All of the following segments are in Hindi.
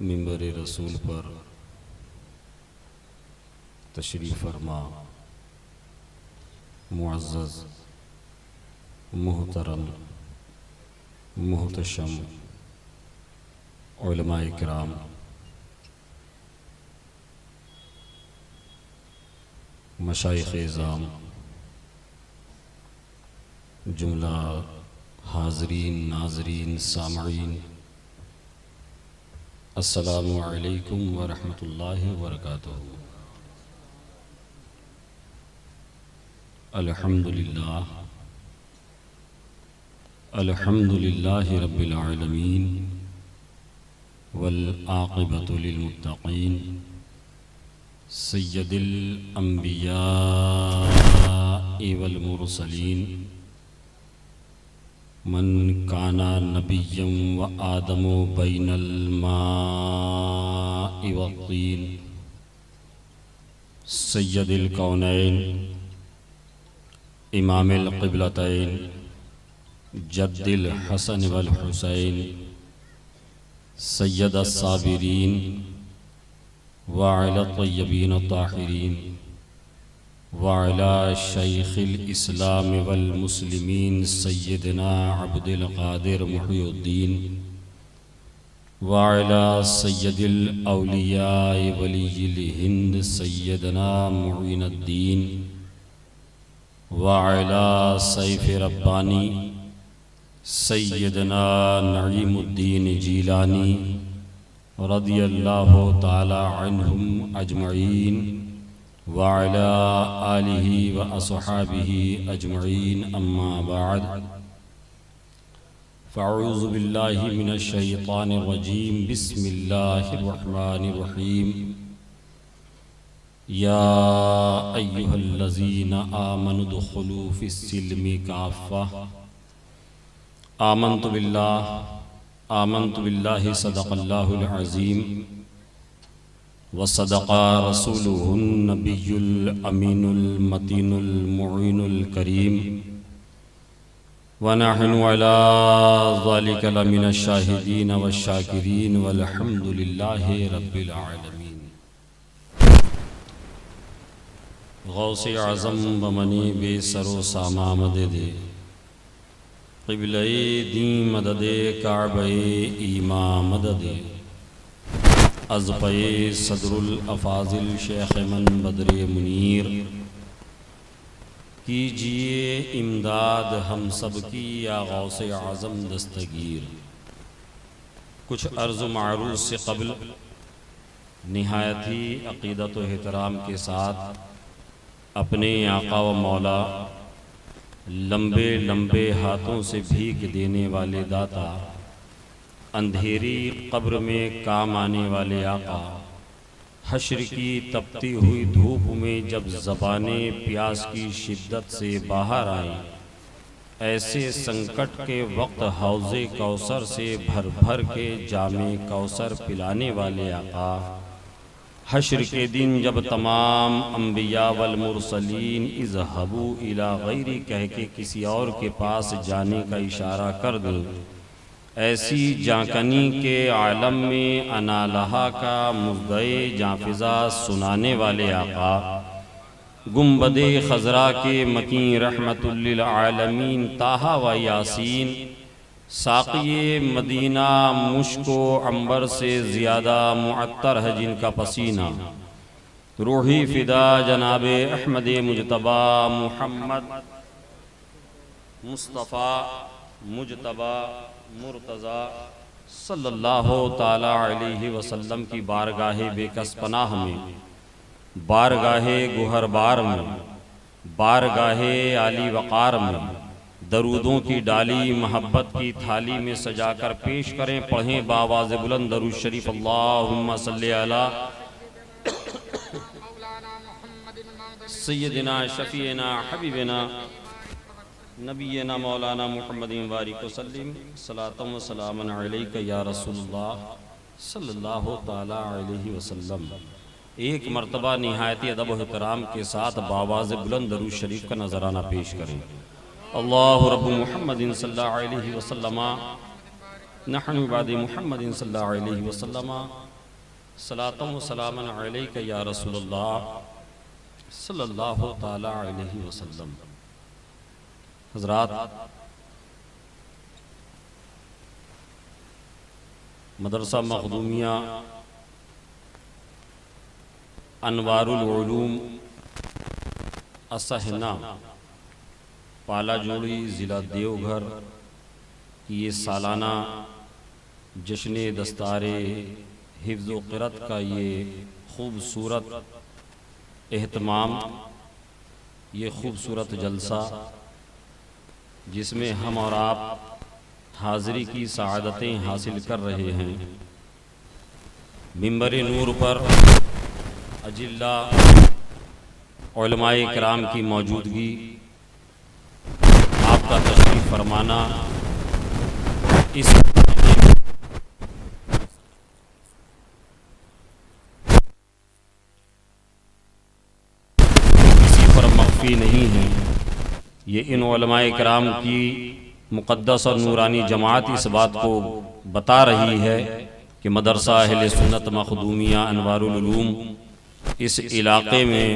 मिंबर रसूल पर तशरीफ़ फरमा मुअज़्ज़ज़ मुहतरम मुहतशम उलमाए किराम, मशाइख़ इज़ाम, जुमला हाज़रीन नाज़रीन सामईन, अस्सलामु अलैकुम व रहमतुल्लाहि व बरकातुहू। अल्हम्दुलिल्लाह अल्हम्दुलिल्लाहि रब्बिल आलमीन वल आक़िबतु लिल मुत्तक़ीन सय्यदिल अंबियाइ वल मुरसलीन मन काना नबिय्यम व आदमु बैनल माइ वत्तीन सय्यदिल कौनैन इमामिल क़िबलतैन जद्दिल हसन वल हुसैन सय्यद अस्साबिरीन व अला तय्यबीन ताहिरीन व अला शैखिल इस्लाम वल मुस्लिमीन सय्यदना अब्दुल क़ादिर मुहय्यिद्दीन व अला सय्यदिल औलिया वलिय्यिल हिंद सय्यदना मुईनुद्दीन व अला सैफ़ रब्बानी सय्यदना नईमुद्दीन जीलानी रदियल्लाहु ताला अन्हुम अजमईन व अला आलिहि व अस्हाबिहि अजमईन, अम्मा बाद फ़अऊज़ु बिल्लाहि मिनश शैतानिर रजीम, बिस्मिल्लाहिर रहमानिर रहीम। या अय्युहल्लज़ीना आमनु दुख़ुलू फ़िस्सिल्मि काफ़्फ़ा आमन्तु बिल्लाहि सदक़ल्लाहुल अज़ीम व सदक़ा रसूलुहुन नबियुल अमीनुल मतीनुल मुईनुल करीम व नहनु अला ज़ालिका लमिनश शाहिदीन वश शाकिरीन वल्हम्दुलिल्लाहि रब्बिल आलमीन। गौसे आज़म बमनी बेसरो सामा मददे क़िबले दी मददे काबे ईमा मददे अज़पे सदरुल अफ़ाज़िल शेख़ मन बदरे मुनीर कीजिए इमदाद हम सब की या गौसे आज़म दस्तगीर। कुछ अर्ज़ मारूज़ से क़ब्ल निहायत ही अक़ीदत व एहतराम के साथ अपने आका व मौला लंबे लंबे हाथों से भीख देने वाले दाता, अंधेरी कब्र में काम आने वाले आका, हश्र की तपती हुई धूप में जब ज़बाने प्यास की शिद्दत से बाहर आईं, ऐसे संकट के वक्त हौज़े कौसर से भर भर के जामे कौसर पिलाने वाले आका, हश्र के दिन जब तमाम अम्बिया वल मुरसलीन इज़हबू इला गैरी कह के किसी और के पास जाने का इशारा कर दे, ऐसी जाकनी के आलम में अनालहा का मुद्दे जाफिज़ा सुनाने वाले आका, गुम्बदे खज़रा के मकीन रहमतुल लिल आलमीन ताहा व यासीन, साक़िए मदीना मुश्को अंबर से ज़्यादा मुअत्तर है जिनका पसीना, रूही फ़िदा जनाबे अहमद मुजतबा मुहम्मद मुस्तफ़ा मुजतबा मुर्तज़ा सल्लल्लाहु ताला अलैहि वसल्लम की बारगाहे बेकस पनाह में, बारगाहे गुहरबार में, बारगाहे आली वक़ार में दरूदों की डाली महब्बत की थाली में सजाकर पेश करें। पढ़ें बावाज़ बुलंद दरूद शरीफ, अल्लाहुम्मा सल्ली अला सय्यदिना शफ़ीना हबीबना नबीना मौलाना मुहम्मदिन बारिक वसल्लिम सलातम व सलामन अलैका या रसूलुल्लाह सल्लल्लाहु ताला अलैहि वसल्लम। एक मरतबा निहायती अदब व एहतराम के साथ बावाज़ बुलंद दरूद शरीफ का नजराना पेश करें। अल्लाहु रब्बु मुहम्मदिन सल्लल्लाहु अलैहि वसल्लम नहनु बादे मुहम्मदिन सल्लल्लाहु अलैहि वसल्लम सलातम व सलामन अलैका या रसूलल्लाह सल्लल्लाहु ताला अलैहि वसल्लम। हज़रात, मदरसा मखदूमिया अनवारुल उलूम असहना पाला जोड़ी ज़िला देवघर की ये सालाना जश्न दस्तारे हिफ्ज़ व क़िरात का ये खूबसूरत एहतमाम, ये खूबसूरत जलसा जिसमें हम और आप हाज़िरी की सआदतें हासिल कर रहे हैं। मिंबर नूर पर अजिल्ला उलमाए किराम की मौजूदगी, आपका तशरीफ़ फरमाना इस किसी पर मख्फी नहीं है। ये इन उलमाए किराम की मुक़द्दस और नूरानी जमात इस बात को बता रही है कि मदरसा अहले सुन्नत मखदूमिया अनवारुल उलूम इस इलाक़े में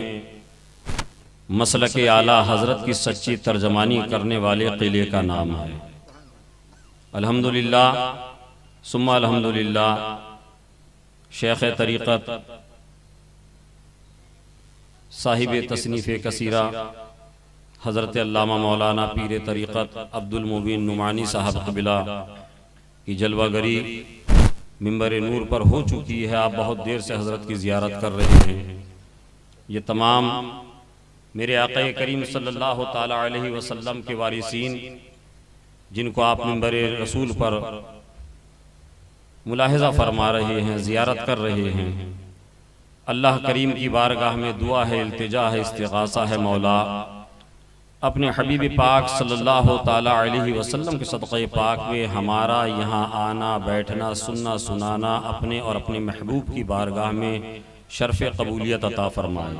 मसलक आला हज़रत की सच्ची तर्जमानी करने वाले क़िले का नाम है। अल्हम्दुलिल्लाह सुम्मा अल्हम्दुलिल्लाह, शेख़ तरीक़त साहिब तसनीफ़ कसीरा हज़रत अल्लामा मौलाना पीर तरीक़त अब्दुल मुबीन नुमानी साहब क़िबला की जलवागरी मिंबर नूर पर हो चुकी है। आप बहुत देर से हज़रत की ज़ियारत कर रहे हैं। ये तमाम मेरे आक़ा करीम सल्लल्लाहु ताला अलैहि वसल्लम के वारिसीन, जिनको आप मिंबर रसूल पर मुलाहिज़ा फरमा रहे हैं, ज़ियारत कर रहे हैं। अल्लाह करीम की बारगाह में दुआ है, इल्तिजा है, इस्तिग़ासा है, मौला अपने हबीब पाक सल्लल्लाहु ताला अलैहि वसल्लम के सदक़े पाक में हमारा यहाँ आना, बैठना, सुनना, सुनाना अपने और अपने महबूब की बारगाह में शर्फ़ कबूलियत अता फरमाए।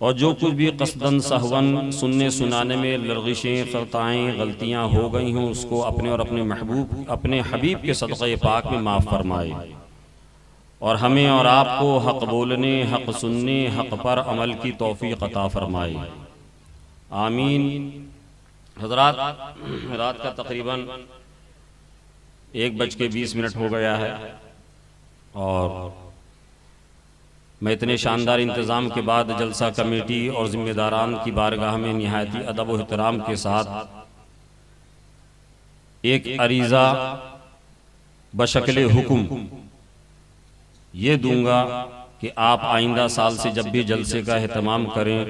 और जो कुछ भी क़स्दन सहवन सुनने सुनाने में लर्गिशें, ख़ताएँ, गलतियाँ हो गई हों, उसको अपने और अपने महबूब, अपने हबीब के सदक़े पाक में माफ़ फरमाए। और हमें और आपको हक़ बोलने, हक़ सुनने, हक़ पर अमल की तौफ़ीक़ अता फरमाए। आमीन। हज़रात, रात का तकरीबन 1:20 हो गया है और मैं इतने शानदार इंतज़ाम के बाद जलसा कमेटी और ज़िम्मेदारान की बारगाह में निहायती अदब व एहतराम के साथ एक अरीज़ा बशक्ल हुक्म ये दूंगा कि आप आइंदा साल से जब भी जलसे का एहतमाम करें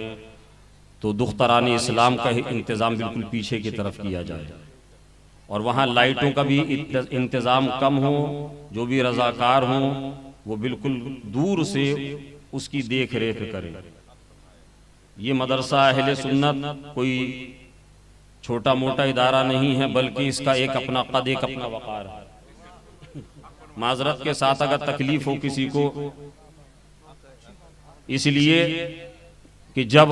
तो दुख्तरान इस्लाम का इंतज़ाम बिल्कुल पीछे की तरफ किया जाए और वहाँ लाइटों का भी इंतज़ाम कम हो। जो भी रज़ाकार हों वो बिल्कुल दूर से उसकी देख रेख करें। ये मदरसा अहले सुन्नत कोई छोटा मोटा इदारा नहीं है, बल्कि इसका एक अपना कद, एक अपना वक़ार है। माजरत के साथ अगर तकलीफ हो किसी को, इसलिए कि जब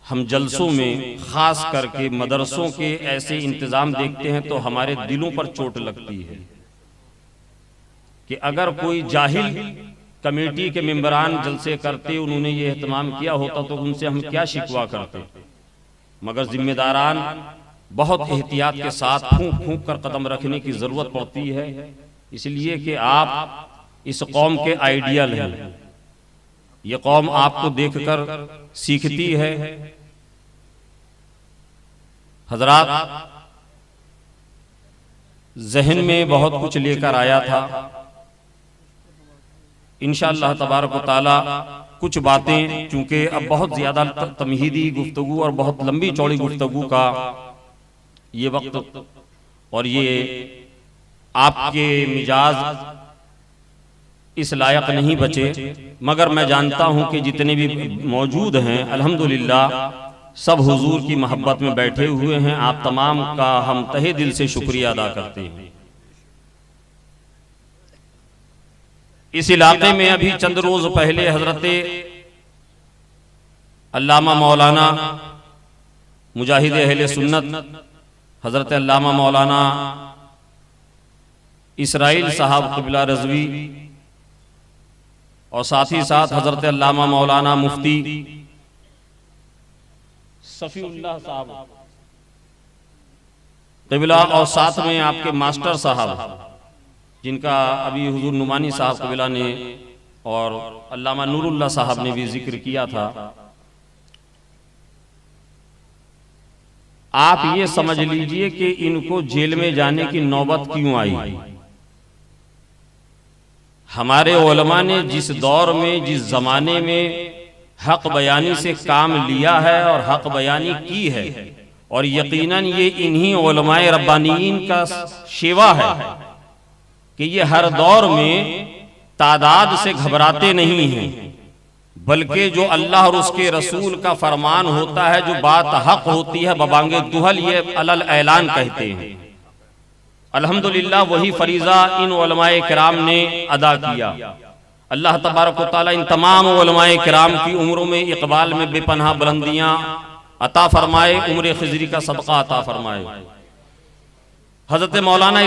हम जलसों में खास करके मदरसों के ऐसे इंतज़ाम देखते हैं तो हमारे दिलों पर चोट लगती है कि अगर कोई जाहिल कमेटी के मेंबरान जलसे करते, उन्होंने ये एहतमाम किया होता तो उनसे हम क्या शिकवा करते। मगर जिम्मेदारान बहुत एहतियात के साथ फूंक फूंक कर कदम रखने की ज़रूरत पड़ती है, इसलिए कि आप इस कौम के आइडियल हैं। ये कौम आपको देखकर सीखती है। हज़रात, ज़हन में बहुत कुछ लेकर आया था। इंशाअल्लाह तबारक व तआला कुछ बातें, चूँकि अब बहुत ज़्यादा तमहीदी गुफ्तगू और बहुत लंबी चौड़ी गुफ्तगू का ये वक्त और ये आपके मिजाज इस लायक नहीं बचे, मगर मैं जानता हूं कि जितने भी मौजूद हैं अल्हम्दुलिल्लाह सब हुजूर की मोहब्बत में बैठे हुए हैं। आप तमाम का हम तहे दिल से शुक्रिया अदा करते हैं। इस इलाके में अभी चंद रोज पहले हजरत अल्लामा मौलाना मुजाहिद अहले सुन्नत हजरत अल्लामा मौलाना इसराइल साहब क़िबला रज़वी और साथ ही साथ हजरत अल्लामा मौलाना मुफ्ती सफ़ीउल्लाह साहब क़िबला और साथ में आपके मास्टर साहब जिनका अभी हुजूर नुमानी साहब क़िबला ने और अल्लामा नूरुल्लाह साहब ने भी जिक्र किया था। आप ये समझ लीजिए कि इनको जेल में जाने की नौबत क्यों आई। हमारे उलमा ने जिस दौर में जिस जमाने में हक बयानी से काम लिया है और हक बयानी की है, और यकीनन ये इन्हीं उलमाए रब्बानीयीन का शेवा है कि ये हर दौर में तादाद से घबराते नहीं हैं, बल्कि जो अल्लाह और उसके रसूल का फरमान होता है, जो बात हक होती है, बबांगे दुहल ये अलल ऐलान कहते हैं। अल्हम्दुलिल्लाह वही फरीजा इन उलमाए किराम ने अदा किया। अल्लाह तबारक व तआला इन तमाम उलमाए किराम की उम्रों में इकबाल में बेपनाह बुलंदियां अता फरमाए, उम्र खिजरी का सबका अता फरमाए। हजरत मौलाना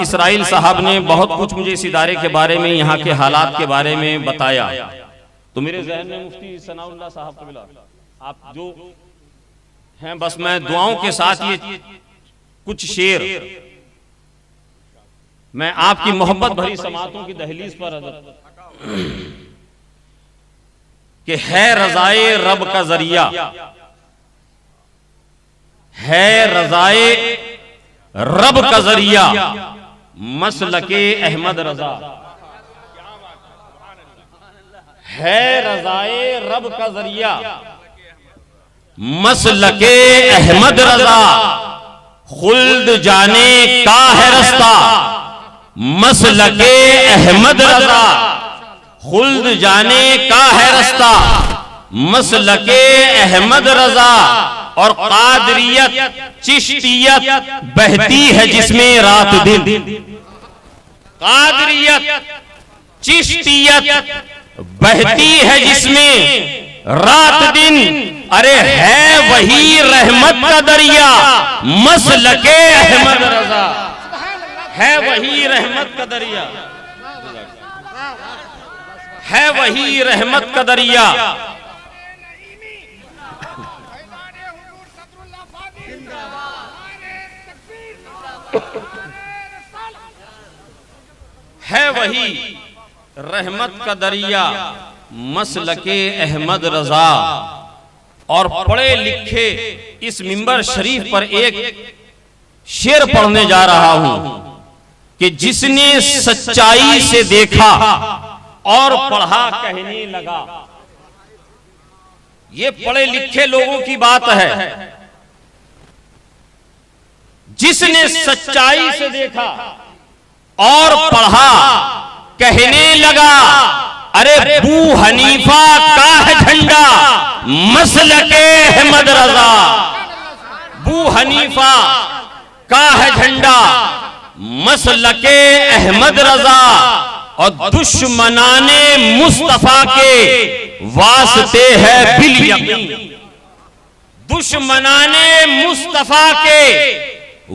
इसराइल साहब ने बहुत कुछ मुझे इस इदारे के बारे में, यहाँ के हालात के बारे में बताया, तो मेरे ज़हन में मुफ्ती सनाउल्लाह साहब क़िबला आप जो हैं, बस मैं दुआओं के साथ ये कुछ शेर मैं आपकी मोहब्बत भरी समातों की दहलीज पर कि है रज़ाए रब का जरिया, है रज़ाए रब का जरिया, मसलके अहमद रजा, है रज़ाए रब का जरिया, मसलके अहमद रजा, खुल्द जाने का है रास्ता, मसलके अहमद रजा, खुल्द जाने का है रास्ता, मसलके अहमद रजा। और कादरियत चिश्तियत बहती है जिसमें रात दिन, कादरियत चिश्तियत बहती है जिसमें रात दिन, अरे है वही रहमत का दरिया, मसलके अहमद रजा, है वही रहमत का दरिया, है वही रहमत का दरिया। है वही रहमत का दरिया, मसलके अहमद रजा। और पढ़े लिखे इस मिंबर शरीफ पर एक शेर पढ़ने जा रहा हूं कि जिसने सच्चाई से देखा और पढ़ा कहने लगा। ये पढ़े लिखे लोगों की बात है, जिसने सच्चाई से देखा और पढ़ा कहने लगा, अरे बू हनीफा का है झंडा, मसलके अहमद रजा, बू हनीफा का है झंडा, मसलके अहमद रजा। और दुश्मनाने मुस्तफा के वास्ते है बिल यकीन, दुश्मनाने मुस्तफा के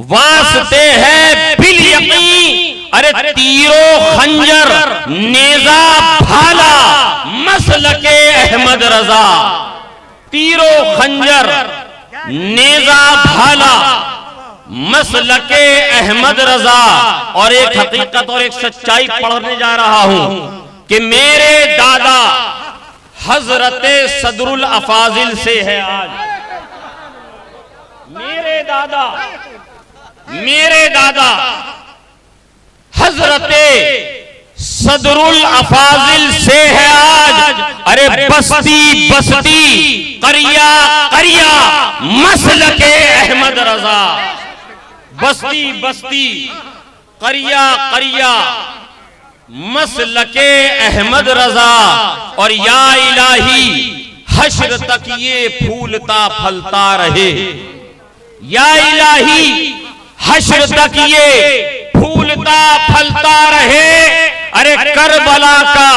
वास्ते है बिल यकीन, अरे तीरो खंजर नेजा भाला, मसलके अहमद रजा, तीरो खंजर नेजा भाला, मसलके अहमद रजा। और एक हकीकत और एक सच्चाई पढ़ने जा रहा हूं कि मेरे दादा हजरते सदरुल अफाजिल से है आज, मेरे दादा हजरते सदरुल अफाजिल से है आज, अरे बस्ती बस्ती करिया करिया, मसलके अहमद रजा, बस्ती बस्ती करिया करिया, मसलके अहमद रजा। और या इलाही हश्र तक ये फूलता फलता रहे, या इलाही हश्र तक ये फूलता फलता रहे, अरे करबला का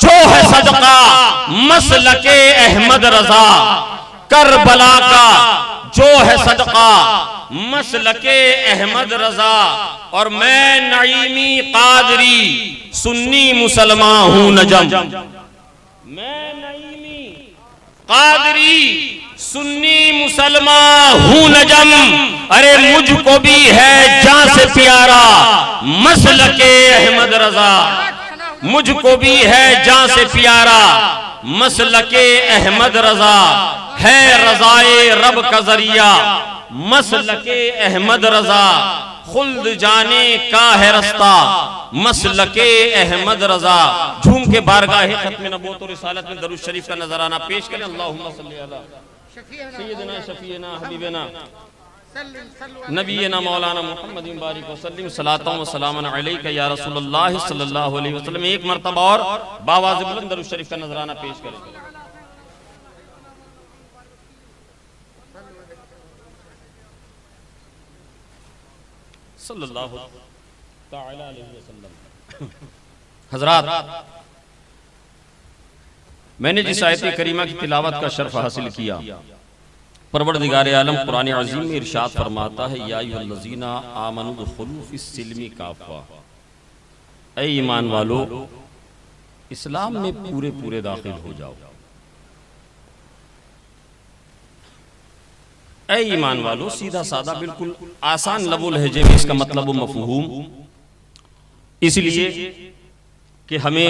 जो है सदका, मसलके अहमद रजा, करबला का जो है सदका मसलके अहमद रजा, और मैं नईमी कादरी सुन्नी मुसलमान हूं नजम। मैं नईमी कादरी सुन्नी मुसलमान हूं नजम, अरे मुझको भी है जान से प्यारा मसलके अहमद रजा, मुझको भी है जान से प्यारा मसलके अहमद रजा, है रजाए रब का जरिया मसलके अहमद रजा, खुल्द जाने का है रास्ता मसलके अहमद रजा। झूम के बारगाह खत्म नबूवत और रिसालत में दरूद शरीफ का नजराना पेश करें। अल्लाहुम्मा सल्ली अला सय्यिदना शफीना हबीबना नबीना मौलाना मुहम्मद बारिक वसल्लम सलातों व सलामन अलैका या रसूलुल्लाह सल्लल्लाहु अलैहि वसल्लम। एक मरतबा और बावाज़ बुलंद दरूद शरीफ का नजराना पेश करें। सल्लल्लाहु तआला अलैहि वसल्लम। हज़रात, मैंने जिस आयत करीमा की तिलावत का शर्फ हासिल किया, परवरदिगार आलम कुरान अज़ीम में इरशाद फरमाता है, या अय्युहल्लज़ीना आमनू दुखुलू फ़िस्सिल्मी काफ़ा, ऐ ईमान वालो इस्लाम में पूरे पूरे दाखिल हो जाओ। ऐ ईमान वालो, सीधा सादा बिल्कुल आसान लबो लहजे में इसका मतलब मफ़हूम, इसलिए कि हमें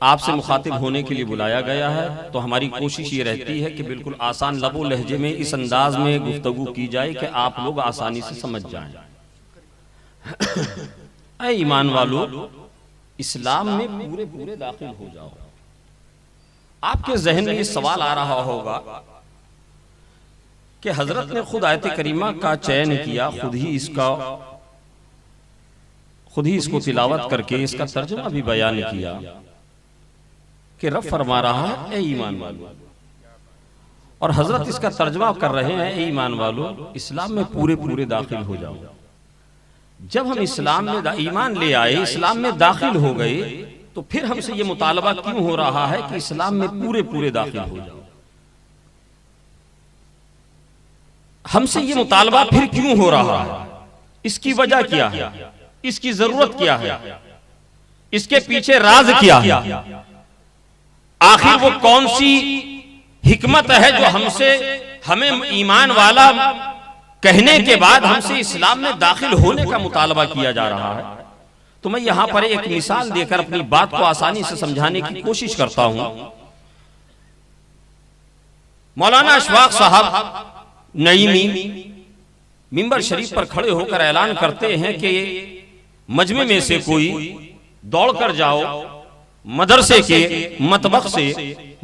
आपसे मुखातिब होने के लिए बुलाया गया है, तो हमारी कोशिश ये रहती है कि बिल्कुल आसान लबो लहजे में इस अंदाज में गुफ्तगू की जाए कि आप लोग आसानी से समझ जाएं। ऐ ईमान वालो इस्लाम में पूरे पूरे दाखिल हो जाओ। आपके जहन में ये सवाल आ रहा होगा कि हजरत ने खुद आयत करीमा का चयन किया, खुद ही इसको तिलावत करके इसका तर्जुमा भी बयान किया कि रब फरमा रहा है ए ईमान वालो, और हजरत इसका तर्जुमा कर रहे हैं ए ईमान वालो इस्लाम में पूरे पूरे दाखिल हो जाओ। जब हम इस्लाम में ईमान ले आए, इस्लाम में दाखिल हो गए, तो फिर हमसे ये मुतालबा क्यों हो रहा है कि इस्लाम में पूरे पूरे दाखिल हो जाओ? हमसे ये मुतालबा फिर क्यों हो रहा है? इसकी वजह क्या है? इसकी जरूरत क्या है? इसके पीछे राज क्या है? आखिर वो कौन सी हिकमत है जो हमें ईमान वाला कहने के बाद हमसे इस्लाम में दाखिल होने का मुतालबा किया जा रहा है? तो मैं यहां पर एक मिसाल देकर अपनी बात को आसानी से समझाने की कोशिश करता हूं। मौलाना अशफाक साहब नईमी मिंबर शरीफ पर खड़े होकर ऐलान करते हैं कि मजमे में से कोई दौड़कर जाओ, मदरसे के मतबख से,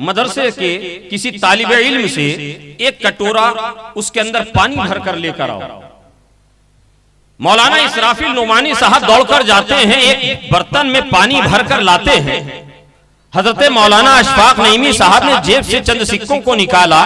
मदरसे के किसी तालिबे इल्म से एक कटोरा उसके अंदर पानी भरकर लेकर आओ। मौलाना इसराफिल नोमानी साहब दौड़कर जाते हैं, एक बर्तन में पानी भरकर लाते हैं। हजरत मौलाना अशफाक नईमी साहब ने जेब से चंद सिक्कों को निकाला,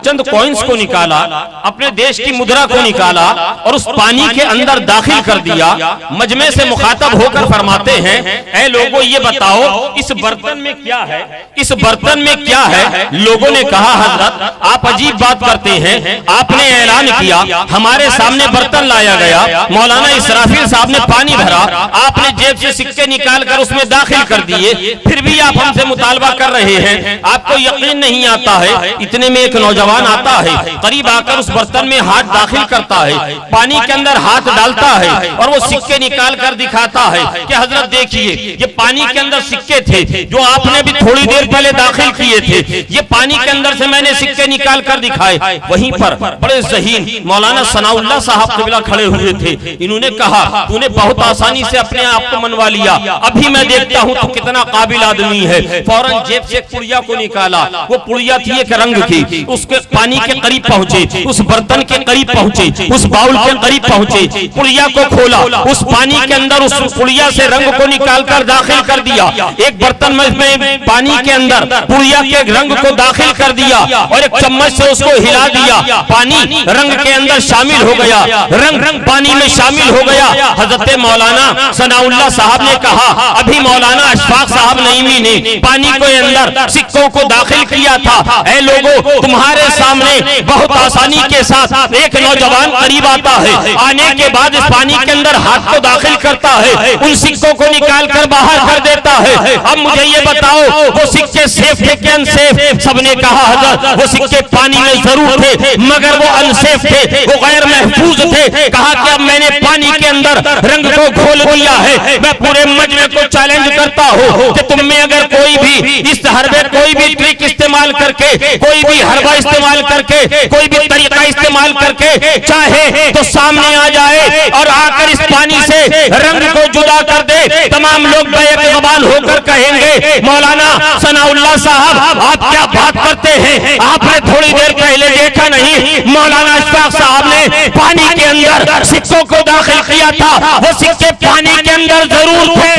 चंद कॉइन्स को निकाला, अपने देश की मुद्रा को निकाला और उस पानी के अंदर दाखिल कर दिया। मजमे से मुखातब होकर फरमाते हैं, ऐ लोगों ये बताओ इस बर्तन में क्या है, इस बर्तन में क्या है? लोगों ने कहा हजरत आप अजीब बात करते हैं, आपने ऐलान किया, हमारे सामने बर्तन लाया गया, मौलाना इसराफिल साहब ने पानी भरा, आपने जेब से सिक्के निकाल कर उसमें दाखिल कर दिए, फिर भी आप हमसे मुतालबा कर रहे हैं, आपको यकीन नहीं आता है। इतने में एक नौजवान आता है, करीब आकर उस बर्तन में हाथ दाखिल करता है, पानी के अंदर हाथ डालता है और वो सिक्के निकाल कर दिखाता है कि हजरत देखिए ये पानी के अंदर सिक्के थे जो आपने भी थोड़ी देर पहले दाखिल किए थे, ये पानी के अंदर से मैंने सिक्के निकाल कर दिखाए। वहीं पर बड़े ज़हीन मौलाना सनाउल्लाह साहब क़िबला खड़े हुए थे। इन्होंने कहा तूने बहुत आसानी से अपने आप को मनवा लिया, अभी मैं देखता हूं तू कितना काबिल आदमी है। फौरन जेब से पुड़िया को निकाला, वो पुड़िया थी एक रंग की, उसके पानी के करीब पहुंचे, उस बर्तन के करीब पहुंचे, उस बाउल के करीब पहुंचे, पुड़िया को खोला, उस पानी के अंदर उस पुड़िया से रंग को निकालकर दाखिल कर दिया। एक बर्तन में पानी के अंदर पुड़िया के रंग को दाखिल कर दिया और एक चम्मच से उसको हिला दिया, पानी रंग के अंदर शामिल हो गया, रंग पानी में शामिल हो गया। हजरत मौलाना सनाउल्लाह साहब ने कहा, अभी मौलाना अशफाक साहब नईमी ने पानी को अंदर सिक्कों को दाखिल किया था। ऐ लोगों, तुम्हारे सामने बहुत आसानी के साथ एक नौजवान करीब आता है, आने के बाद इस पानी के अंदर हाथ को दाखिल करता है, उन सिक्कों को निकाल कर बाहर कर देता है। अब मुझे ये बताओ, वो सिक्के सेफ थे कि अनसेफ? सबने कहा हजरत वो सिक्के पानी में जरूर थे मगर वो अनसेफ थे, वो गैर महफूज थे। कहा कि अब मैंने पानी के अंदर रंग को घोल दिया है। मैं पूरे मजमे को चैलेंज करता हूँ कि तुम में अगर कोई भी इस हरबे कोई भी ट्रिक इस्तेमाल करके, कोई भी हरबा इस्तेमाल करके, कोई भी तरीका इस्तेमाल करके चाहे तो सामने आ जाए और आकर इस पानी से रंग को जुदा कर दे। तमाम लोग बैक ज़बान होकर कहेंगे, मौलाना सनाउल्लाह साहब आप क्या बात करते हैं? आपने थोड़ी देर पहले देखा नहीं मौलाना अशफाक साहब ने पानी के अंदर सिक्कों को दाखिल किया था? वो सिक्के पानी के अंदर जरूर थे,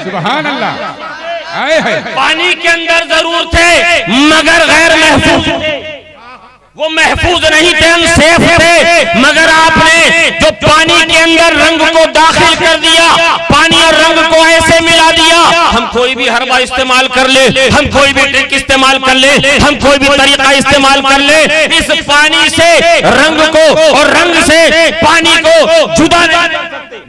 सुभान अल्लाह, पानी के अंदर जरूर थे मगर गैर महफूज, वो महफूज नहीं थे, अनसेफ थे। मगर आपने जो पानी के अंदर रंग को दाखिल कर दिया, पानी और रंग को ऐसे मिला दिया। हम कोई भी हरबा इस्तेमाल कर ले, हम कोई भी ट्रिक इस्तेमाल कर ले, हम कोई भी तरीका इस्तेमाल कर ले, इस पानी से रंग को और रंग से पानी को जुदा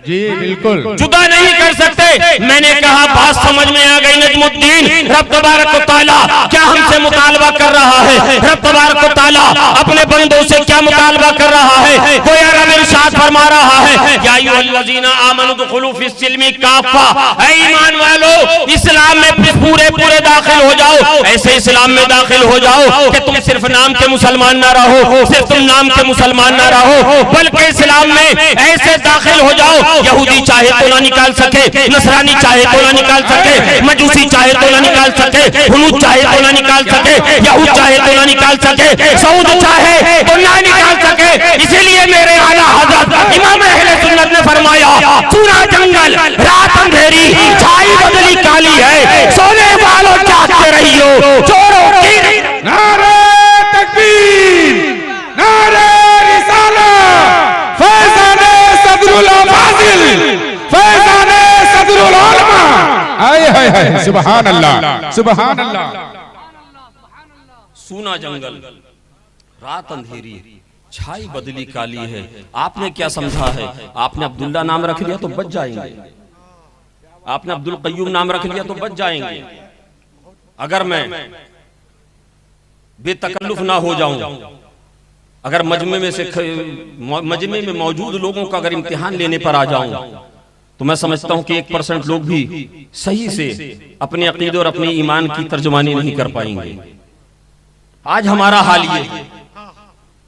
जी बिल्कुल जुदा नहीं कर सकते। मैंने कहा बात समझ में आ गई नजमुद्दीन, रब तबारक व तआला क्या हमसे मुतालबा कर रहा है? रब तबारक व तआला अपने बंदों से क्या मुतालबा कर रहा है? कोई रब इरशाद फरमा रहा है, या अय्युहल्लज़ीना आमनू दुखुलू फिस्सिल्मी काफ़ा, ऐ ईमान वालो इस्लाम में पूरे पूरे दाखिल हो जाओ। ऐसे इस्लाम में दाखिल हो जाओ कि तुम सिर्फ नाम के मुसलमान ना रहो, सिर्फ तुम नाम के मुसलमान ना रहो, बल्कि इस्लाम में ऐसे दाखिल हो जाओ यहूदी चाहे तो ना निकाल सके, नसरानी चाहे तो ना निकाल सके, मजूसी चाहे तो ना निकाल सके, हुनूद चाहे तो ना निकाल सके, यहूद चाहे तो ना निकाल सके, सऊद चाहे तो ना निकाल सके। इसीलिए मेरे आला हज़रत इमाम अहले सुन्नत ने फरमाया, पूरा जंगल रात अंधेरी छाई बदली काली है, सोने वालों जागते रहियो, चोरों की नारे तकबीर, नारे रिसालत, फैज़ाने सदरुल फाजिल, फैज़ाने सदरुल उलमा। हाय हाय हाय, सुभान अल्लाह, सुभान अल्लाह। सूना जंगल रात अंधेरी छाई बदली काली है। आपने क्या समझा है? आपने अब्दुल्ला नाम रख लिया तो बच जाएंगे, आपने अब्दुल कय्यूम नाम रख लिया तो बच जाएंगे। अगर मैं बेतकल्लुफ ना हो जाऊं, अगर मजमे में मौजूद लोगों का अगर इम्तिहान लेने पर आ जाऊं तो मैं समझता हूं कि 1% लोग भी सही से अपने अकीदे और अपने ईमान की तर्जुमानी नहीं कर पाएंगे। आज हमारा हाल ये,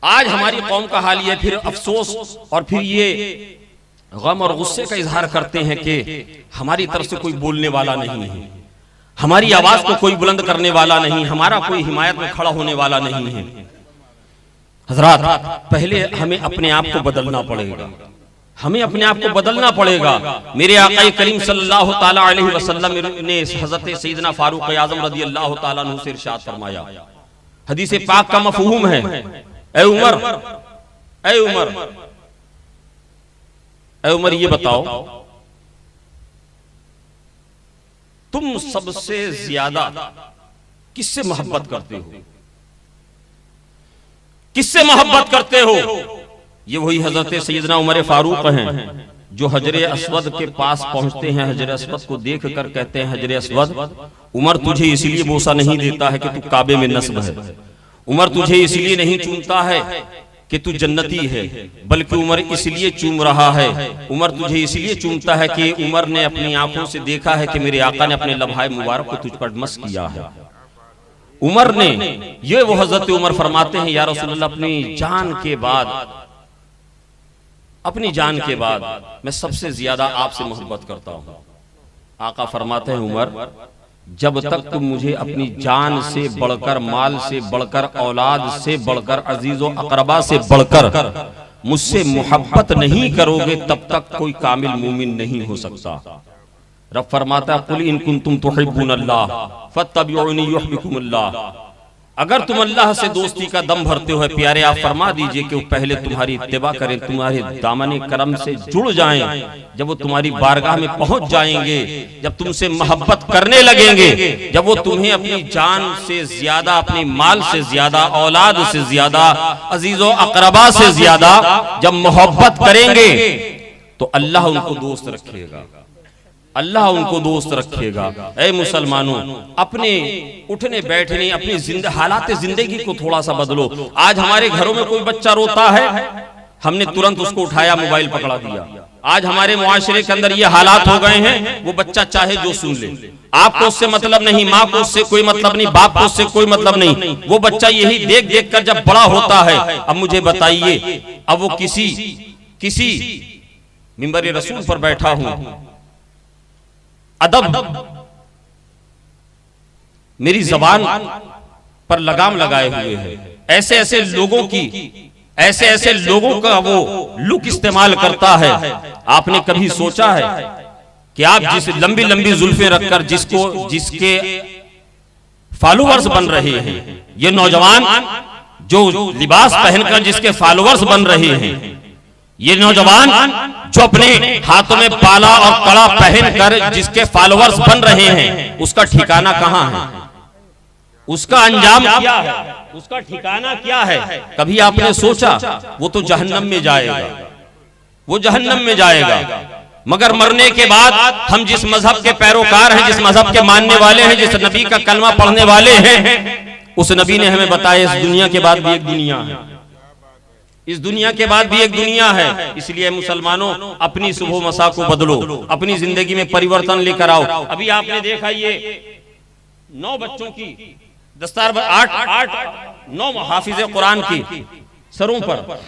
आज हमारी कौम का हाल ये, फिर अफसोस और फिर ये गम और गुस्से का इजहार करते हैं कि हमारी तरफ से कोई बोलने वाला नहीं है, हमारी आवाज को कोई बुलंद करने वाला नहीं, हमारा कोई हिमायत में खड़ा होने वाला नहीं है। हजरात, पहले हमें अपने आप को बदलना पड़ेगा, हमें अपने आप को बदलना पड़ेगा। मेरे आका करीम सल्लल्लाहु ताला अलैहि वसल्लम ने हजरत सैयदना फारूक आज़म रज़ी अल्लाह ताला अन्हु से इरशाद फरमाया, हदीस पाक का मफहूम है, ऐ उमर, ऐ उमर, ऐ उमर ये बताओ तुम सबसे ज्यादा किससे मोहब्बत करते हो? किससे मोहब्बत करते हो? ये वही हजरत सैयदना उमर फारूक हैं जो हजरे अस्वद के पास पहुंचते हैं, हजरे अस्वद को देख कर कहते हैं, हजरे अस्वद, उमर तुझे इसलिए बोसा नहीं देता है कि तू काबे में नस्ब है, उमर तुझे इसलिए नहीं चूमता है कि तू जन्नती है, बल्कि उमर इसलिए चूम रहा है, उमर तुझे इसलिए चूमता है कि उमर ने अपनी आंखों से देखा है कि मेरे आका ने अपने लम्हाए मुबारक को तुझ पर मस किया है। उमर ने, ये वो हजरत उमर फरमाते हैं, या रसूलल्लाह, अपनी जान के बाद, अपनी जान के बाद मैं सबसे ज्यादा आपसे मोहब्बत करता हूं। आका फरमाते हैं, उमर, जब तक तुम मुझे अपनी जान से बढ़कर, माल से बढ़कर, औलाद से बढ़कर, अजीजो अकरबा से बढ़कर मुझसे मोहब्बत नहीं करोगे, तब तक कोई कामिल मोमिन नहीं हो सकता। रब फरमाता है, कुल इन कुंतुम तुहिब्बूनल्लाह फत्तबिऊनी युहब्बिकुमुल्लाह, अगर तुम अल्लाह से दोस्ती का दम भरते हो प्यारे, आप फरमा दीजिए कि वो पहले तुम्हारी इत्तिबा करें, तुम्हारे दामन करम से जुड़ जाएं। जब वो तुम्हारी बारगाह में पहुंच जाएंगे, जब तुमसे मोहब्बत करने लगेंगे, जब वो तुम्हें अपनी जान से ज्यादा, अपनी माल से ज्यादा, औलाद से ज्यादा, अजीजो अकरबा से ज्यादा जब मोहब्बत करेंगे तो अल्लाह उनको दोस्त रखेगा, अल्लाह उनको दोस्त रखेगा। ऐ मुसलमानों, अपने उठने बैठने, अपनी हालात जिंदगी को थोड़ा सा बदलो। आज हमारे घरों में कोई बच्चा रोता है, हमने तुरंत उसको उठाया, मोबाइल पकड़ा दिया। आज हमारे मुआशरे के अंदर ये हालात हो गए हैं, वो बच्चा चाहे जो सुन ले, आपको उससे मतलब नहीं, माँ को उससे कोई मतलब नहीं, बाप को उससे कोई मतलब नहीं। वो बच्चा यही देख देख कर जब बड़ा होता है, अब मुझे बताइए, अब वो किसी मिंबर रसूल पर बैठा हूं, अदब मेरी जबान पर लगाम लगाए हुए है, ऐसे ऐसे लोगों की, ऐसे ऐसे लोगों का वो लुक इस्तेमाल करता है। आपने कभी सोचा है कि आप जिस लंबी लंबी जुल्फें रखकर जिसके फॉलोअर्स बन रहे हैं, ये नौजवान जो लिबास पहनकर जिसके फॉलोअर्स बन रहे हैं, ये नौजवान जो अपने हाथों में पाला और कड़ा पहनकर जिसके फॉलोअर्स बन रहे हैं, उसका ठिकाना कहां है, उसका अंजाम क्या है, उसका ठिकाना क्या है? कभी आपने सोचा? वो तो जहन्नम में जाएगा, वो जहन्नम में जाएगा। मगर मरने के बाद हम जिस मजहब के पैरोकार हैं, जिस मजहब के मानने वाले हैं, जिस नबी का कलमा पढ़ने वाले हैं, उस नबी ने हमें बताया इस दुनिया के बाद भी एक दुनिया है, इस दुनिया के बाद भी एक दुनिया है। इसलिए मुसलमानों, अपनी सुबह मसा को बदलो, अपनी जिंदगी में परिवर्तन लेकर आओ। अभी आपने देखा ये 9 बच्चों की दस्तार, 9 हाफिज कुरान की सरों पर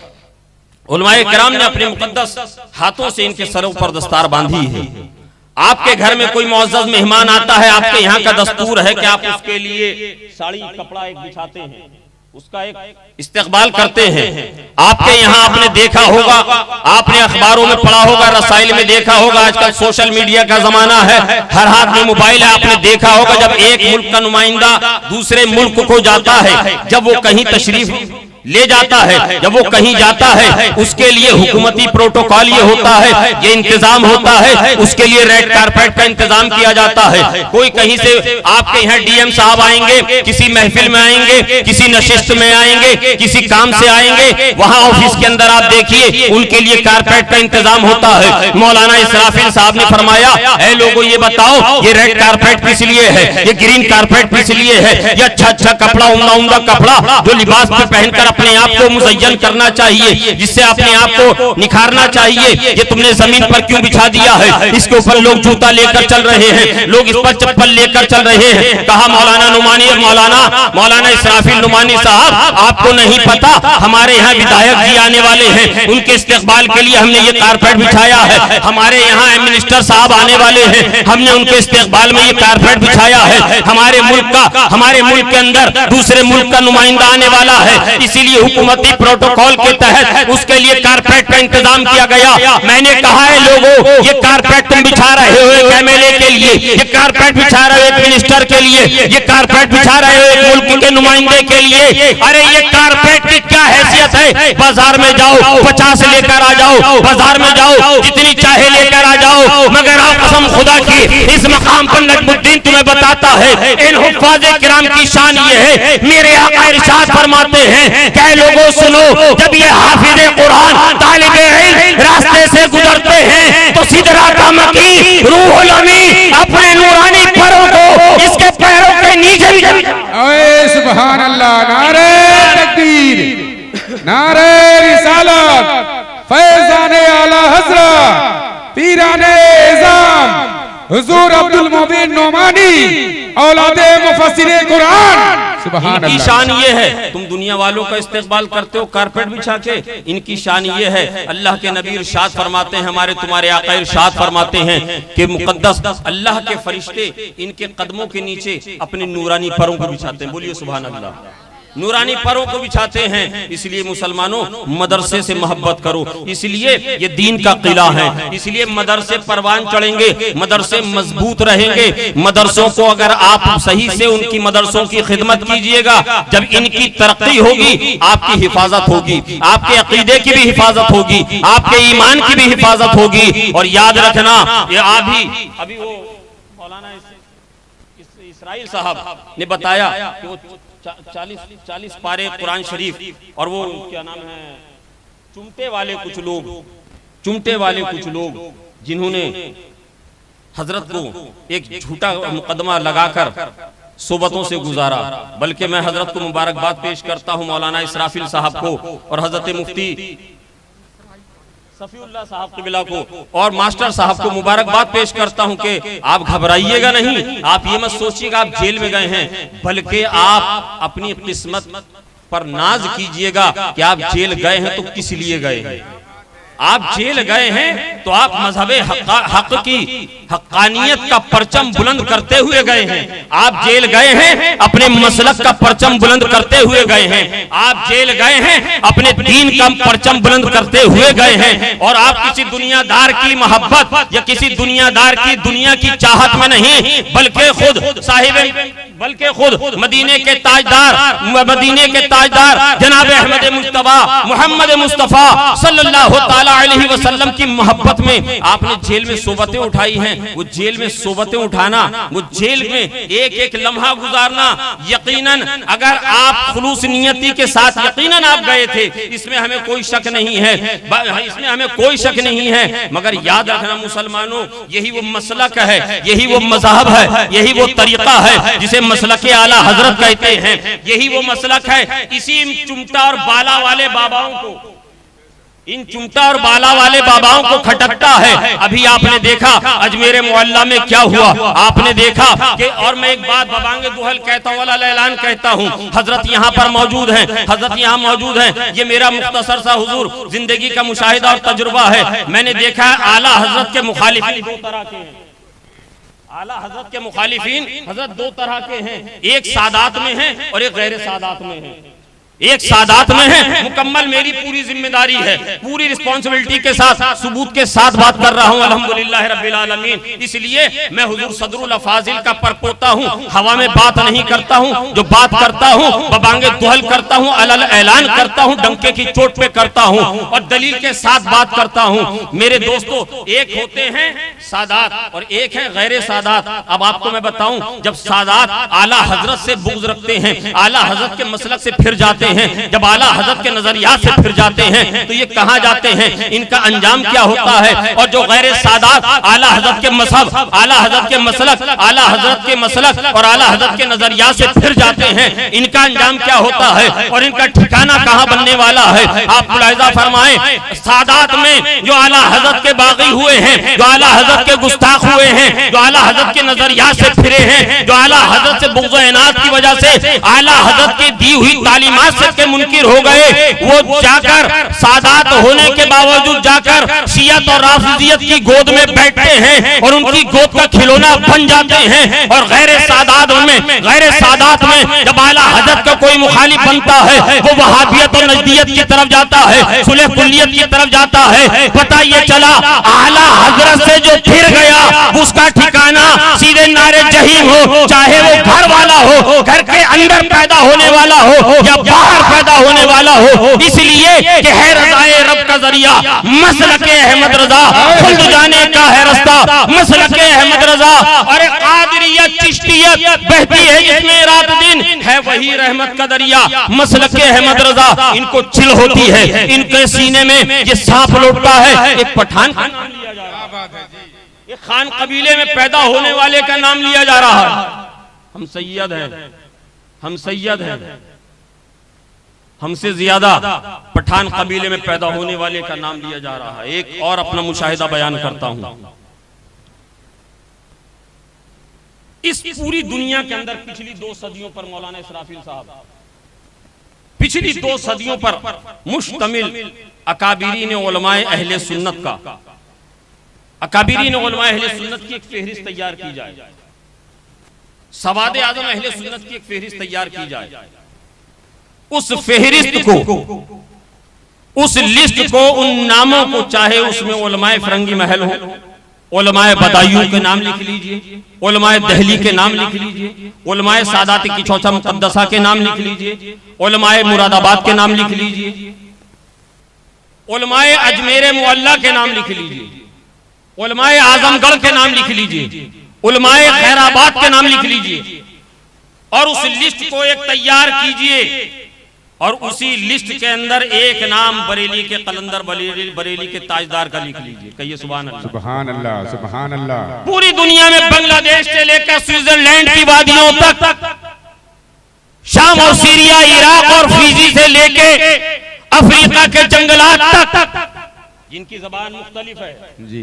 उलमाए किराम ने अपने मुकद्दस हाथों से इनके सरों पर दस्तार बांधी है। आपके घर में कोई मुअज़्ज़ज़ मेहमान आता है, आपके यहाँ का दस्तूर है कि आप उसके लिए साड़ी कपड़ा एक बिछाते हैं, उसका एक इस्तकबाल करते हैं। आपके यहाँ आपने देखा होगा, आपने अखबारों में पढ़ा होगा, रसाइल में देखा होगा, आजकल सोशल मीडिया का जमाना है, हर हाथ में मोबाइल है। आपने देखा होगा जब एक मुल्क का नुमाइंदा दूसरे मुल्क को जाता है, जब वो कहीं तशरीफ ले जाता है, जब वो कहीं जाता है, उसके लिए हुकूमती प्रोटोकॉल ये होता है, ये इंतजाम होता है, उसके लिए रेड कारपेट का इंतजाम किया जाता है। कोई कहीं से आपके यहाँ डीएम साहब आएंगे, किसी महफिल में आएंगे, किसी नशिस्त में आएंगे, किसी काम से आएंगे, वहां ऑफिस के अंदर आप देखिए उनके लिए कारपेट का इंतजाम होता है। मौलाना इसराफिल साहब ने फरमाया, ऐ लोगों ये बताओ, ये रेड कारपेट किस लिए है, ये ग्रीन कारपेट किस लिए है, ये अच्छा अच्छा कपड़ा, उम्दा उम्दा कपड़ा जो लिबास पे पहनकर अपने आप को मुज़य्यन करना चाहिए, जिससे अपने आप को निखारना चाहिए, ये तुमने जमीन पर क्यों बिछा दिया है? इसके ऊपर लोग जूता लेकर चल रहे हैं, लोग इस पर चप्पल लेकर चल रहे हैं। कहा मौलाना नुमानी, मौलाना इसराफिल नुमानी साहब, आपको नहीं पता हमारे यहाँ विधायक जी आने वाले हैं, उनके इस्तकबाल के लिए हमने ये कारपेट बिछाया है। हमारे यहाँ मिनिस्टर साहब आने वाले हैं, हमने उनके इस्तकबाल में ये कारपेट बिछाया है। हमारे मुल्क के अंदर दूसरे मुल्क का नुमाइंदा आने वाला है, इसीलिए हुकूमती प्रोटोकॉल के तहत उसके लिए कारपेट का इंतजाम किया गया। मैंने कहा है लोगों, ये कारपेट तुम बिछा रहे हो एक एमएलए के लिए, ये कारपेट बिछा रहे हो एक मिनिस्टर के लिए, ये कारपेट बिछा रहे हो एक मुल्क के नुमाइंदे के लिए। अरे ये कारपेट की क्या हैसियत है? बाजार में जाओ, 50 लेकर आ जाओ, बाजार में जाओ, जितनी चाहे लेकर आ जाओ, मगर आप कसम खुदा की इस मकाम पर नजमुद्दीन तुम्हें बताता है, इन हुफ्फाज़े किराम की शान ये है, मेरे आका इरशाद फरमाते हैं, क्या लोगों सुनो, जब ये हाफिज़े कुरान तालिबे इल्म रास्ते से गुजरते हैं तो सिदरा का मकी रूहुल अमी अपने नूरानी पैरों को इसके पैरों के नीचे सुभान अल्लाह, नारे तकबीर, नारे रिसालत, फैज़ाने आला हज़रत पीराने इज़ाम हुजूर अब्दुल मोमिन नोमानी औलादे मुफस्सिरे कुरान। सुभान इनकी शान ये है, तुम दुनिया वालों का इस्तेकबाल करते हो कारपेट बिछा के, इनकी शान ये है, अल्लाह के नबी इरशाद फरमाते हैं, हमारे तुम्हारे आका इरशाद फरमाते हैं कि मुकद्दस अल्लाह के फरिश्ते इनके कदमों के नीचे अपने नूरानी परों को बिछाते हैं। बोलिए सुभान अल्लाह। नूरानी परों को बिछाते हैं। इसलिए मुसलमानों मदरसे से मोहब्बत करो, इसलिए ये दीन का किला है, इसलिए मदरसे परवान चढ़ेंगे, मदरसे मजबूत रहेंगे। मदरसों को अगर आप सही से उनकी मदरसों की खिदमत कीजिएगा, जब इनकी तरक्की होगी आपकी हिफाजत होगी, आपके अकीदे की भी हिफाजत होगी, आपके ईमान की भी हिफाजत होगी। और याद रखना, ये अभी वो मौलाना इसराइल साहब ने बताया कि वो 40 पारे कुरान शरीफ और वो क्या नाम है चुमटे वाले कुछ लोग जिन्होंने हजरत को एक झूठा मुकदमा लगाकर सोबतों से गुजारा। बल्कि मैं हजरत को मुबारकबाद पेश करता हूं, मौलाना इसराफिल साहब को और हजरत मुफ्ती सफीउल्लाह साहब क़िबला को और मास्टर साहब को मुबारकबाद पेश करता हूं कि आप घबराइएगा नहीं, आप ये मत सोचिएगा आप जेल में गए हैं, बल्कि आप अपनी किस्मत पर नाज कीजिएगा कि आप जेल गए हैं तो किस लिए गए हैं। आप जेल गए हैं तो आप मजहबे हक की हक्कानियत का परचम बुलंद करते हुए गए हैं। आप जेल गए हैं अपने मसलक का परचम बुलंद करते हुए गए हैं। आप जेल गए हैं अपने दीन का परचम बुलंद करते हुए गए हैं। और आप किसी दुनियादार की मोहब्बत या किसी दुनियादार की दुनिया की चाहत में नहीं, बल्कि खुद मदीने के ताजदार जनाब अहमद मुस्तफा मोहम्मद मुस्तफा सल्लल्लाहु ताला अलैहि वसल्लम की मोहब्बत में आपने जेल में सोबतें उठाई हैं। वो जेल में सोबतें उठाना, वो जेल में एक एक लम्हा गुजारना, यकीनन अगर आप खुलूस नियति के साथ यकीनन आप गए थे, इसमें हमें कोई शक नहीं है, इसमें हमें कोई शक नहीं है। मगर याद रखना मुसलमानों, यही वो मसलक है, यही वो मजहब है, यही वो तरीका है जिसे मसलक आला हजरत कहते हैं। यही वो मसलक है। इसी चुमटा और बाला वाले बाबाओं को, इन चुमटा और बाला वाले बाबाओं को खटकता है। अभी आपने देखा अजमेर मोहल्ला में क्या हुआ, आपने देखा कि, और मैं एक बात बबांगे दुहल कहता हूँ, वाला ऐलान कहता हूँ, हजरत यहाँ पर मौजूद हैं, हजरत यहाँ मौजूद हैं। ये मेरा मुख्तसर सा हुजूर जिंदगी का मुशाहिदा और तजुर्बा है। मैंने देखा है आला हजरत के मुखालिफिन दो तरह के हैं। आला हजरत के मुखालिफिन हजरत दो तरह के हैं, एक सादात में है और एक गैर सादात में है। एक सादात में है, मुकम्मल मेरी पूरी जिम्मेदारी है, पूरी रिस्पॉन्सिबिलिटी के साथ सबूत के साथ बात कर रहा हूँ अल्हम्दुलिल्लाह रब्बिल आलमीन। इसलिए मैं हुजूर सदरुल अफाजिल का परपोता हूँ, हवा में बात नहीं करता हूँ, जो बात करता हूँ बबांगे दुहल करता हूँ, अलल ऐलान करता हूँ, डंके की चोट पे करता हूँ और दलील के साथ बात करता हूँ। मेरे दोस्तों, एक होते हैं सादात और एक है गैर सादात। अब आपको मैं बताऊं, जब सादात आला हजरत से बुग़्ज़ रखते हैं, आला हजरत के मसलक से फिर जाते हैं, जब आला हजरत के नजरियात से फिर जाते हैं, तो ये कहां जाते हैं, इनका अंजाम क्या होता है। और जो गैर सादात आला हजरत के मजहब, आला हजरत के मसलक, आला हजरत के मसलक और आला हजरत के नजरियात से फिर जाते हैं, इनका अंजाम क्या होता है और इनका ठिकाना कहां बनने वाला है। आप मुलाहिजा फरमाएं, सादात में जो आला हजरत के बागी हुए हैं, जो आला हजरत के गुस्ताख हुए हैं, जो आला हजरत के नजरियात से फिरे हैं, जो आला हजरत से बुग़्ज़ व इनात की वजह से आला हजरत की दी हुई तालीमात से के मुनकिर हो गए, वो जाकर सादात होने के बावजूद जाकर शियत और राफिजियत की गोद में बैठते हैं और उनकी गोद का खिलौना बन जाते हैं। और गैर सादात में जब आला हजरत का कोई मुखालिफ बनता है, वो वहाबियत और नजदियत की तरफ जाता है, सुलह कुल्लियत की तरफ जाता है। पता ये चला आला हजरत से जो फिर गया उसका ठिकाना सीधे नारे जहीम हो, चाहे वो घर वाला हो, घर के अंदर पैदा होने वाला हो या बाहर पैदा होने वाला हो। इसलिए कि है रज़ाए रब का जरिया मसलके अहमद रजा, खुद जाने का है रास्ता मसलके अहमद रजा। और कादरियत चिश्तियत बहती है जिसमें रात दिन, है वही रहमत का दरिया मसलके अहमद रजा। इनको चिल होती है, इनके सीने में ये सांप लौटता है। एक पठान का नाम लिया जा रहा है, एक खान कबीले में पैदा होने वाले का नाम लिया जा रहा है। हम सैयद हैं, हम सैयद हैं, हमसे ज्यादा पठान कबीले में पैदा होने वाले का नाम लिया जा रहा है। एक और अपना मुशाहिदा बयान करता हूं। इस पूरी दुनिया के अंदर पिछली 2 सदियों पर मौलाना इसराफिल साहब, पिछली 2 सदियों पर मुश्तमिल अकाबिरीन उलमाए अहले सुन्नत का, अकाबिरीन उलमाए अहले सुन्नत की एक फहरिस्त तैयार की जाए, सवाद आजम अहले सुन्नत की एक फहरिस्त तैयार की जाए। उस फेहरिस्त को, उस लिस्ट को, उन नामों को, चाहे उसमें उलमाए फरंगी महल हो, उलमाए बदायूं के नाम लिख लीजिए, उलमाए दहली के नाम लिख लीजिए, उलमाए सादात की चौथा मुकद्दसा के नाम लिख लीजिए, उलमाए मुरादाबाद के नाम लिख लीजिए, उलमाए अजमेर मुअल्ला के नाम लिख लीजिए, उलमाए आजमगढ़ के नाम लिख लीजिए, उलमाए खैराबाद के नाम लिख लीजिए, और उस लिस्ट को एक तैयार कीजिए, और उसी लिस्ट के अंदर एक नाम बरेली के कलंदर, बरेली के ताजदार का लिख लीजिए। कहिए सुभान अल्लाह, सुभान अल्लाह, सुभान अल्लाह। पूरी दुनिया में बांग्लादेश से लेकर स्विट्जरलैंड की वादियों तक, शाम और सीरिया, इराक और फिजी से लेके अफ्रीका के जंगलात तक, जिनकी जबान मुख्तलिफ है,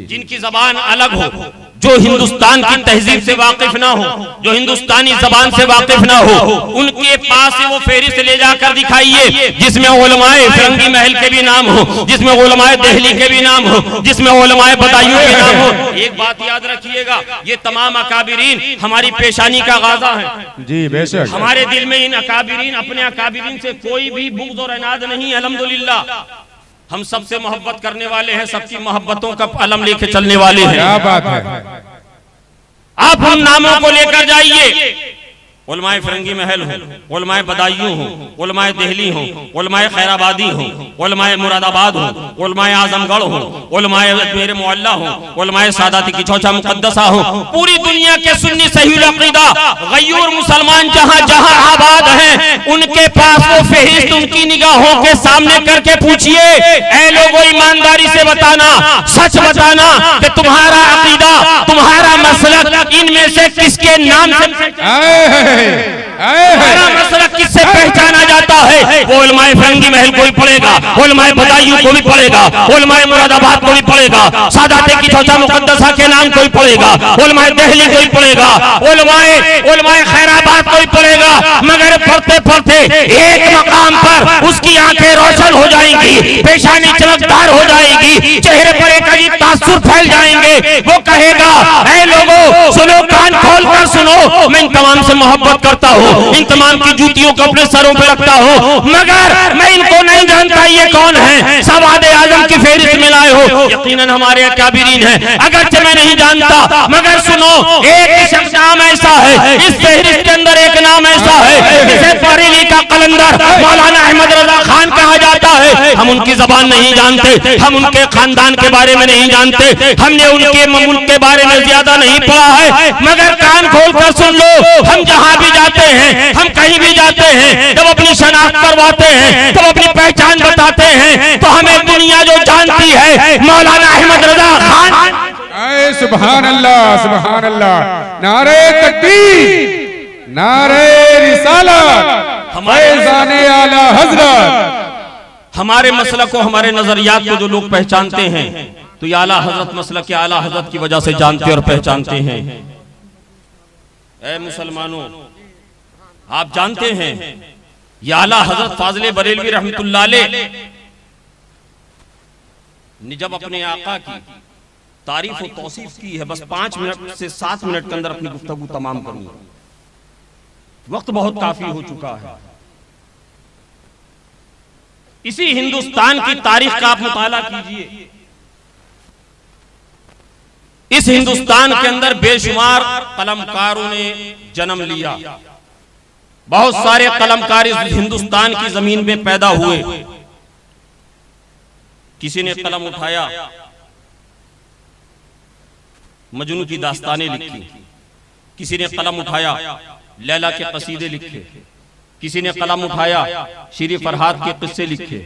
जिनकी जबान अलग हो, जो हिंदुस्तान की तहजीब से वाकिफ ना हो, जो हिंदुस्तानी जबान से वाकिफ ना हो, उनके पास से वो फेरिस्त ले जाकर दिखाइए, जिसमें उलमाए फिरंगी महल के भी नाम हो, जिसमें उलमाए दहली के भी नाम हो, जिसमें उलमाए बदायूं के नाम हो। एक बात याद रखिएगा, ये तमाम अकाबिरीन हमारी पेशानी का गाजा है। जी बेशक, हमारे दिल में इन अकाबिरीन, अपने अकाबिरीन से कोई भी बुग़्ज़ और इनाद नहीं। अल्हम्दुलिल्लाह हम सबसे मोहब्बत करने वाले हैं, सबकी मोहब्बतों का अलम लेके चलने वाले हैं। क्या बात है। आप उन नामों को लेकर जाइए, उलमाए फिरंगी महल हो, उलमाए बदायूं हो, उलमाए दहली हो, उलमाए खैराबादी हो, उलमाए मुरादाबाद हो, उलमाए आजमगढ़ हो, उलमाए अजमेर मुअल्ला हो, उलमाए सादाती की चौथा मुकद्दसा हो। पूरी दुनिया के सुन्नी सहीहुल अक़ीदा गयूर मुसलमान जहां जहां आबाद हैं, उनके पास वो फहरिस्त उनकी निगाहों के सामने करके पूछिए, ऐ लोगों ईमानदारी से बताना, सच बताना कि तुम्हारा अक़ीदा, तुम्हारा मसलक इनमें से किसके नाम से, हमारा मसला किससे पहचाना जाता है? वो उलमाए फिरंगी महल को भी पढ़ेगा, उलमाए बदायूं को भी पढ़ेगा, उलमाए मुरादाबाद को भी पढ़ेगा, सादाते की चौथा मुकद्दसा के नाम को भी पढ़ेगा, उलमाए दहली को भी पढ़ेगा, उलमाए खैराबाद को भी पढ़ेगा। मगर पढ़ते पढ़ते एक मकाम पर उसकी आंखें रोशन हो जाएंगी, पेशानी चमकदार हो जाएगी, चेहरे पर एक अजीब तासुर फैल जाएंगे। वो कहेगा, ऐ लोगों सुनो, कान खोल कर सुनो, मैं इन तमाम से मोहब्बत करता हूँ, इन तमाम की जूतियों को अपने सरों पे रखता हूँ, मगर मैं इनको नहीं जानता ये कौन है। सवादे आजम की फेहरिस्त में लाए हो, यकीनन हमारे अकाबिरीन हैं, अगरचे मैं नहीं जानता, मगर सुनो, एक शख्स नाम ऐसा है, इस फेहरिस्त के अंदर एक नाम ऐसा है जिसे बरेली का कलंदर मौलाना अहमद रजा खान कहा जाता है। हम उनकी जबान नहीं जानते, हम उनके खानदान के बारे में नहीं जानते, हमने उनके मुल्क के बारे में ज्यादा नहीं पढ़ा है, मगर कान खोल कर सुन लो, हम जहां भी जाते हैं, हम कहीं भी जाते हैं, जब अपनी शनाख्त करवाते हैं, जब अपनी पहचान बताते हैं, तो हमें दुनिया जो जानती है मौलाना अहमद रजा खान। सुभान अल्लाह, सुभान अल्लाह, नारे तकबीर, नारे रिसालत, फैज़ाने आला हज़रत। हमारे मसलक को, हमारे नजरियात को जो लोग पहचानते हैं, तो ये आला हजरत मसलक के आला हजरत की वजह से जानते और पहचानते हैं। ऐ मुसलमानों, आप जानते हैं ये आला हजरत फाजिल बरेलवी रहमतुल्लाह अलैह ने जब अपने आका की तारीफ और तौसीफ की है, बस 5 मिनट से 7 मिनट के अंदर अपनी गुफ्तगू तमाम करूंगा, वक्त बहुत काफी हो चुका है। इसी हिंदुस्तान की तारीख का आप मुताला कीजिए। इस हिंदुस्तान के अंदर बेशुमार कलमकारों ने जन्म लिया, बहुत सारे कलमकार इस हिंदुस्तान की जमीन में पैदा हुए। किसी ने कलम उठाया, मजनू की दास्तानें लिखी, किसी ने कलम उठाया लैला के कसीदे लिखे, किसी ने कलम उठाया शीर फरहाद के किस्से लिखे,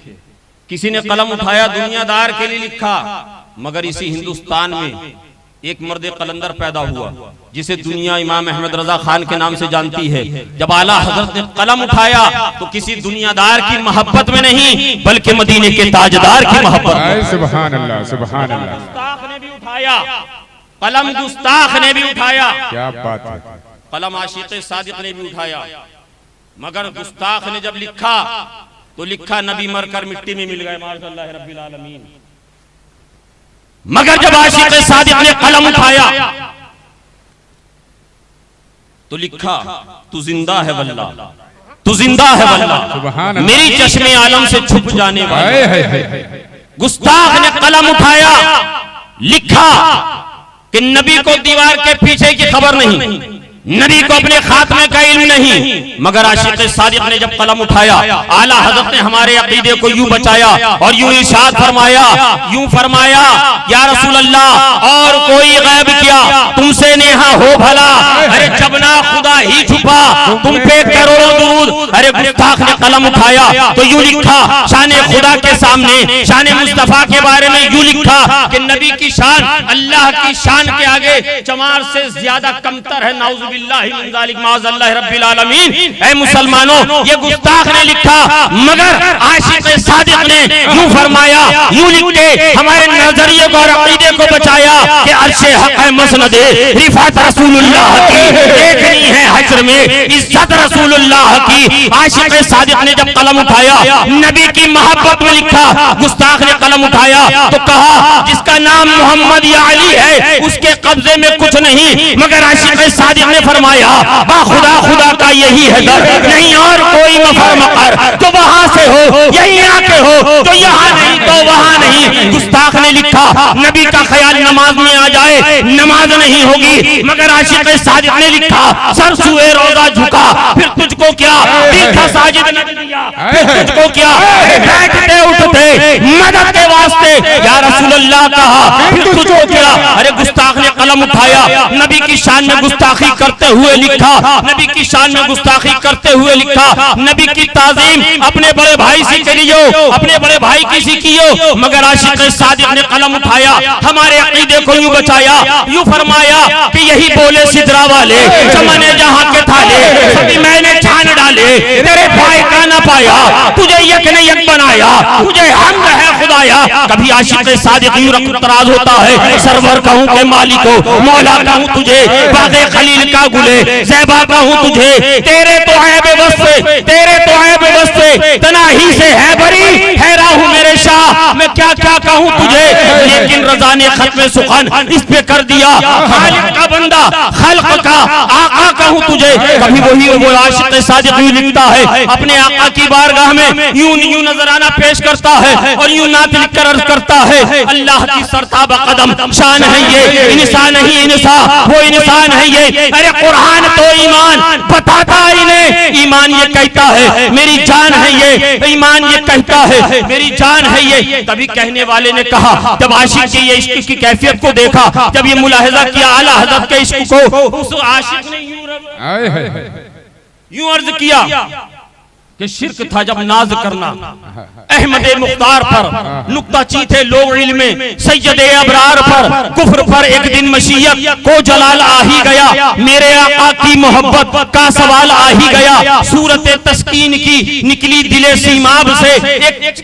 किसी ने कलम उठाया दुनियादार के लिए लिखा। मगर इसी हिंदुस्तान में एक मर्द कलंदर पैदा हुआ जिसे दुनिया इमाम अहमद रजा खान के नाम से जानती है। जब आला हजरत ने कलम उठाया तो किसी दुनियादार की मोहब्बत में नहीं, बल्कि मदीने के ताजदार की मोहब्बत में। सुभान अल्लाह, सुभान अल्लाह। गुस्ताख ने भी उठाया कलम, गुस्ताख ने भी उठाया, क्या बात है, कलम आशिक़ सादिक ने भी उठाया। मगर गुस्ताख ने जब लिखा तो लिखा नबी मरकर मिट्टी में मिल गए, माशाअल्लाह रब्बिल आलमीन। मगर जब आशिक़ सादिक ने कलम उठाया तो लिखा तू जिंदा है वल्लाह, तू जिंदा है सुभान वल्लाह, अल्लाह। मेरी चश्मे आलम से छुप जाने वाला। हाय हाय हाय। गुस्ताख ने कलम उठाया, लिखा कि नबी को दीवार के पीछे की खबर नहीं, नबी को अपने खात्मे का इल्म नहीं, मगर आशिक सादिक ने जब कलम उठाया, आला हज़रत ने हमारे अकीदे को यूं बचाया और यूं इरशाद फरमाया, यूं फरमाया, या रसूल अल्लाह और कोई गैब किया तुमसे नेहा हो भला, अरे जब ना खुदा ही छुपा तुम पे करोड़ों दुरूद। अरे गुस्ताख ने कलम उठाया तो यूं लिखा, शान खुदा के सामने शान मुस्तफा के बारे में यूं लिखा कि नबी की शान अल्लाह की शान के आगे चमार से ज्यादा कमतर है। नाउज़ु बिल्लाहि मिन ज़ालिक माज़अल्लाह रब्बिल आलमीन। ऐ मुसलमानों, ये गुस्ताख ने लिखा, मगर आशिक सादिक ने यूं फरमाया, यूं लिख के हमारे नजरिए को और अकीदे को बचाया कि अर्शे हक है मसनदे रिफात रसूलुल्लाह की, देखनी है हश्र में इज्जत रसूलुल्लाह की। आशिक सादिक ने जब कलम उठाया, नबी की मोहब्बत में लिखा, गुस्ताख ने कलम उठाया तो कहा, जिसका नाम मोहम्मद या अली है उसके कब्जे में कुछ नहीं, मगर आशिक सादिक ने फरमाया, खुदा खुदा का यही है दर, नहीं और कोई मफर मकर, तो वहां से हो यही आके हो, तो यहाँ नहीं तो वहां नहीं। गुस्ताख ने लिखा, नबी का ख्याल नमाज में आ जाए नमाज नहीं होगी, मगर आशिक साजिद ने लिखा, सर सुए रोजा झुका फिर तुझको क्या, देखा साजिद ने दिया फिर तुझको क्या, बैठते उठते मदद के वास्ते या रसूल अल्लाह कहा फिर तुझको क्या। अरे गुस्ताख ने कलम उठाया, नबी की शान में गुस्ताखी करते हुए लिखा, नबी की शान में गुस्ताखी करते हुए लिखा, नबी की ताजीम अपने बड़े भाई से करियो, अपने बड़े भाई की सीखियो, मगर आशिक सादिक ने कलम उठाया, हमारे अकीदे को यूं बचाया, यूं फरमाया कि यही बोले सिदरा वाले चमने जहां के थाले सभी मैंने छान डाले, तेरे भाई का ना पाया, तुझे यक ने यक बनाया, तुझे हम है खुदाया। कभी आशिक सादिक यूं रखतराज होता है, सरवर कहूं के मालिको मौला कहूं तुझे, बागे खलील का गुले ज़ैबा कहूं तुझे, तेरे तो ऐब वस्फ़े, तेरे तो ऐब वस्फ़े तनाही से है बरी, हैरा हूं मेरे शाह मैं क्या क्या कहूं तुझे। लेकिन रज़ा ने खत्म सुखन इस पे कर दिया, खालिक का बंदा खल्क का आका कहूं तुझे। कभी वही वो आशिक सादिक यूं लिखता है, अपने आका की बारगाह में यूं यूं नजराना पेश करता है और यूं नात लिखकर अर्ज करता है, अल्लाह की सरताब कदम शान है ये, इंसान नहीं इंसान वो इंसान है ये। अरे कुरान तो ईमान बताता इन्हें, ईमान ये कहता है मेरी जान है ये, ईमान ये कहता है मेरी जान है ये। तभी कहने वाले ने कहा, जब आशिक के ये इश्क की कैफियत को देखा, जब ये मुलाहिजा किया आला हज़रत के इश्क को, उस आशिक ने यूं अर्ज किया कि शिर्क था जब नाज करना अहमद मुख्तार पर, नुक्ता चीथे लोग इल्म में सैयदे अबरार पर, कुफ्र पर एक दिन मशीयत को जलाल आ ही गया, मेरे आका की मोहब्बत का सवाल आ ही गया। सूरत तस्कीन की निकली दिले सीमाब से,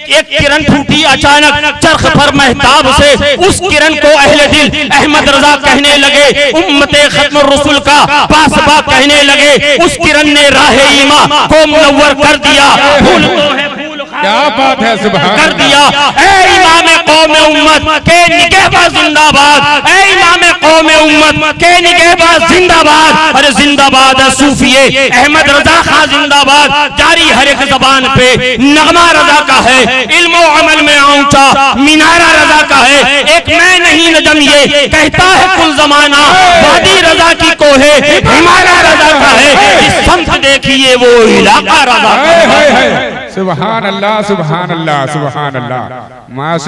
एक किरण फूटी अचानक चरख पर महताब से, उस किरण को अहले दिल अहमद रजा कहने लगे, उम्मते खत्म रसूल का पासबा कहने लगे। उस किरण ने राहे ईमा को मुनव्वर कर दिया, फूल तो है फूल क्या बात है, सुभान कर दिया। ऐ इमाम कौम उम्मत के निगहबाज जिंदाबाद, ऐ इमाम कौम उम्मत के निगहबाज जिंदाबाद। अरे जिंदाबाद है सूफिये अहमद रजा खां जिंदाबाद, जारी हर एक जबान पे नगमा रजा का है, इल्म अमल में ऊंचा मीनारा रजा का है। एक मैं नहीं नजम ये कहता है कुल जमाना, वादी रजा की कोहे हिमालय रजा का है, इस संत देखिए वो इलाका रजा का है। सुभान अल्लाह सुभान अल्लाह सुभान अल्लाह माशा